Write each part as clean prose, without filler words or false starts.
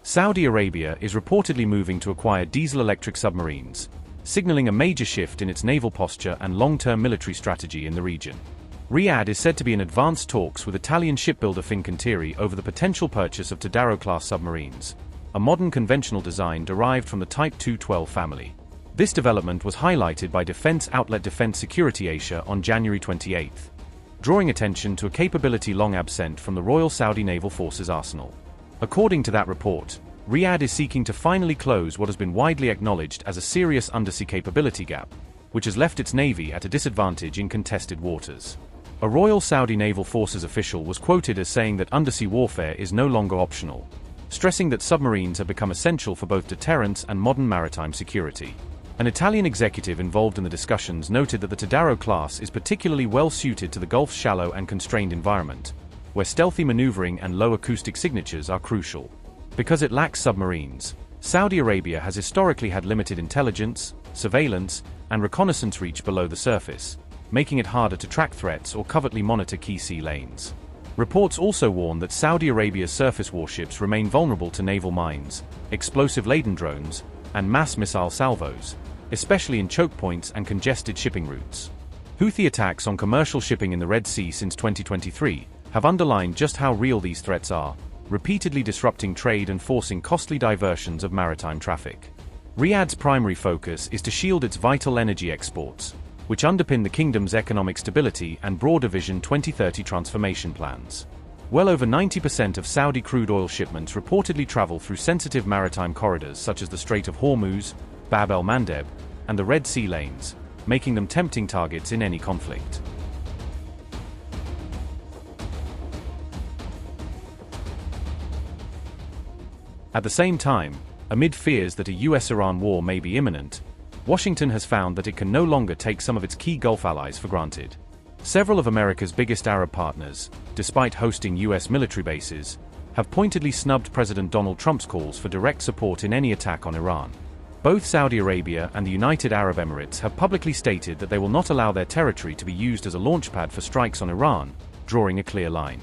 Saudi Arabia is reportedly moving to acquire diesel-electric submarines, signaling a major shift in its naval posture and long-term military strategy in the region. Riyadh is said to be in advanced talks with Italian shipbuilder Fincantieri over the potential purchase of Tadaro-class submarines, a modern conventional design derived from the Type 212 family. This development was highlighted by defense outlet Defense Security Asia on January 28, drawing attention to a capability long absent from the Royal Saudi Naval Forces arsenal. According to that report, Riyadh is seeking to finally close what has been widely acknowledged as a serious undersea capability gap, which has left its navy at a disadvantage in contested waters. A Royal Saudi Naval Forces official was quoted as saying that undersea warfare is no longer optional, stressing that submarines have become essential for both deterrence and modern maritime security. An Italian executive involved in the discussions noted that the Tadaro class is particularly well suited to the Gulf's shallow and constrained environment, where stealthy maneuvering and low acoustic signatures are crucial. Because it lacks submarines, Saudi Arabia has historically had limited intelligence, surveillance, and reconnaissance reach below the surface, making it harder to track threats or covertly monitor key sea lanes. Reports also warn that Saudi Arabia's surface warships remain vulnerable to naval mines, explosive-laden drones, and mass missile salvos, especially in choke points and congested shipping routes. Houthi attacks on commercial shipping in the Red Sea since 2023 have underlined just how real these threats are, repeatedly disrupting trade and forcing costly diversions of maritime traffic. Riyadh's primary focus is to shield its vital energy exports, which underpin the kingdom's economic stability and broader Vision 2030 transformation plans. Well over 90% of Saudi crude oil shipments reportedly travel through sensitive maritime corridors such as the Strait of Hormuz, Bab el-Mandeb, and the Red Sea lanes, making them tempting targets in any conflict. At the same time, amid fears that a US-Iran war may be imminent, Washington has found that it can no longer take some of its key Gulf allies for granted. Several of America's biggest Arab partners, despite hosting US military bases, have pointedly snubbed President Donald Trump's calls for direct support in any attack on Iran. Both Saudi Arabia and the United Arab Emirates have publicly stated that they will not allow their territory to be used as a launchpad for strikes on Iran, drawing a clear line.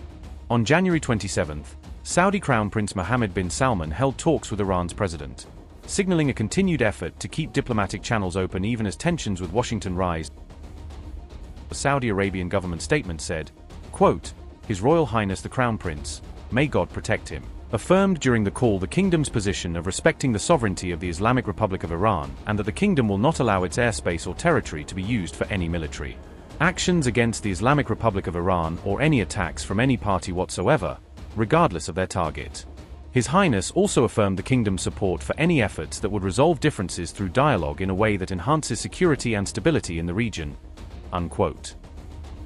On January 27, Saudi Crown Prince Mohammed bin Salman held talks with Iran's president, signaling a continued effort to keep diplomatic channels open even as tensions with Washington rise. The Saudi Arabian government statement said, quote, "His Royal Highness the Crown Prince, may God protect him," affirmed during the call the kingdom's position of respecting the sovereignty of the Islamic Republic of Iran and that the kingdom will not allow its airspace or territory to be used for any military actions against the Islamic Republic of Iran or any attacks from any party whatsoever, regardless of their target. His Highness also affirmed the kingdom's support for any efforts that would resolve differences through dialogue in a way that enhances security and stability in the region. Unquote.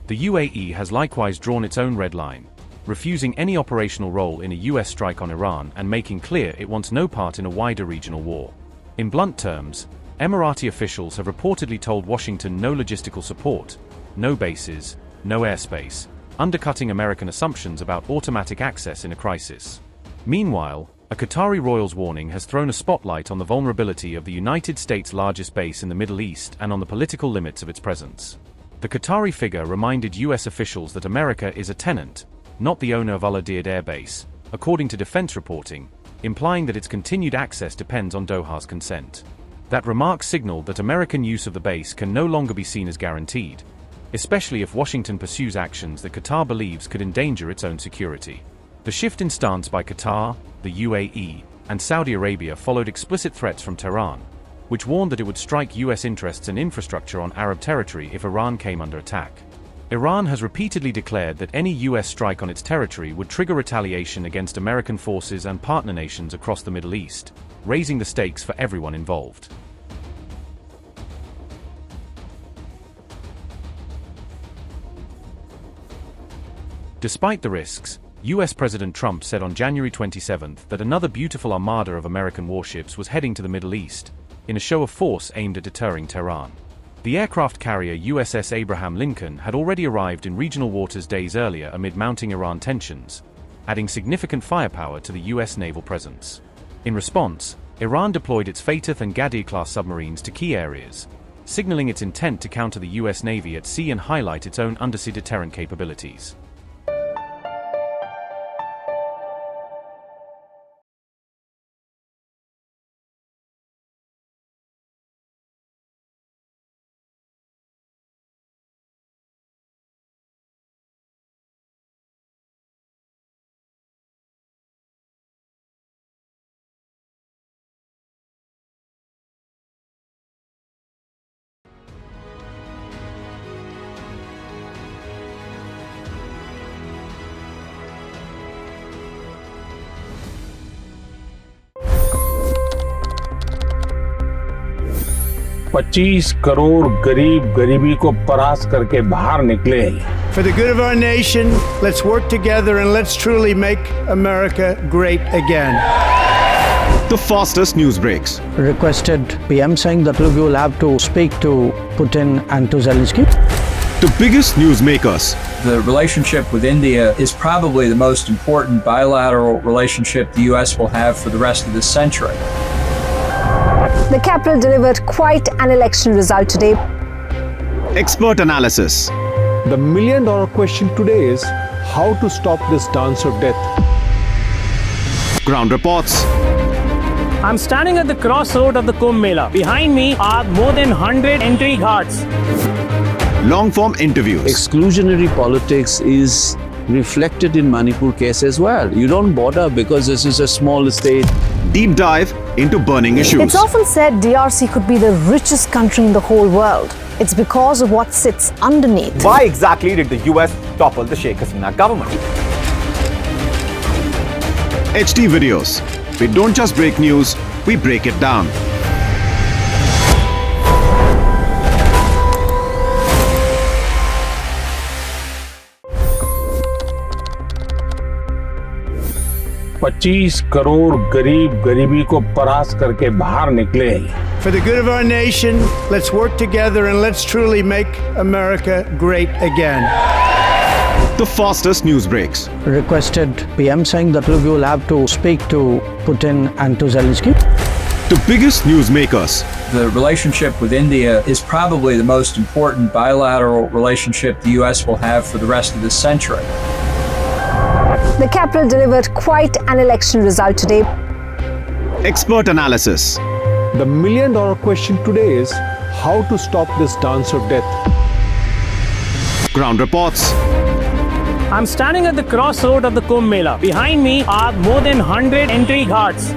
The UAE has likewise drawn its own red line, refusing any operational role in a US strike on Iran and making clear it wants no part in a wider regional war. In blunt terms, Emirati officials have reportedly told Washington no logistical support, no bases, no airspace, undercutting American assumptions about automatic access in a crisis. Meanwhile, a Qatari royal's warning has thrown a spotlight on the vulnerability of the United States' largest base in the Middle East and on the political limits of its presence. The Qatari figure reminded US officials that America is a tenant, not the owner of Al Udeid Air Base, according to defense reporting, implying that its continued access depends on Doha's consent. That remark signaled that American use of the base can no longer be seen as guaranteed, especially if Washington pursues actions that Qatar believes could endanger its own security. The shift in stance by Qatar, the UAE, and Saudi Arabia followed explicit threats from Tehran, which warned that it would strike US interests and infrastructure on Arab territory if Iran came under attack. Iran has repeatedly declared that any US strike on its territory would trigger retaliation against American forces and partner nations across the Middle East, raising the stakes for everyone involved. Despite the risks, US President Trump said on January 27 that another beautiful armada of American warships was heading to the Middle East, in a show of force aimed at deterring Tehran. The aircraft carrier USS Abraham Lincoln had already arrived in regional waters days earlier amid mounting Iran tensions, adding significant firepower to the US naval presence. In response, Iran deployed its Fatih and Ghadir-class submarines to key areas, signaling its intent to counter the US Navy at sea and highlight its own undersea deterrent capabilities. 25 crore गरीब गरीबी को परास्त करके बाहर निकले। For the good of our nation, let's work together and let's truly make America great again. The fastest news breaks. Requested PM saying that look, you will have to speak to Putin and to Zelensky. The biggest news makers. The relationship with India is probably the most important bilateral relationship the U.S. will have for the rest of this century. The capital delivered quite an election result today. Expert analysis. The million-dollar question today is how to stop this dance of death. Ground reports. I'm standing at the crossroad of the Kumbh Mela. Behind me are more than 100 entry ghats. Long-form interviews. Exclusionary politics is reflected in Manipur case as well. You don't bother because this is a small state. Deep dive into burning issues. It's often said DRC could be the richest country in the whole world. It's because of what sits underneath. Why exactly did the US topple the Sheikh Hasina government? HD videos. We don't just break news, we break it down. पच्चीस करोड़ गरीब गरीबी को परास्त करके बाहर निकले। For the good of our nation, let's work together and let's truly make America great again. The fastest news breaks. Requested PM saying that look, you will have to speak to Putin and to Zelensky. The biggest news makers. The relationship with India is probably the most important bilateral relationship the U.S. will have for the rest of this century. The capital delivered quite an election result today. Expert analysis. The million-dollar question today is how to stop this dance of death. Ground reports. I'm standing at the crossroad of the Kumbh Mela. Behind me are more than 100 entry ghats.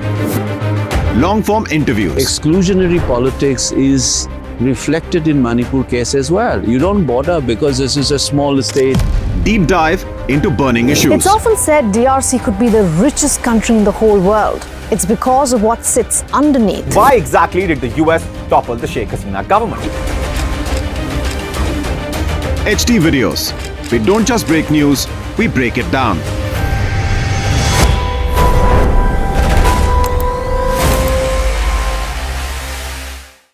Long-form interviews. Exclusionary politics is reflected in Manipur case as well. You don't bother because this is a small state. Deep dive into burning issues. It's often said DRC could be the richest country in the whole world. It's because of what sits underneath. Why exactly did the US topple the Sheikh Hasina government? HD videos. We don't just break news, we break it down.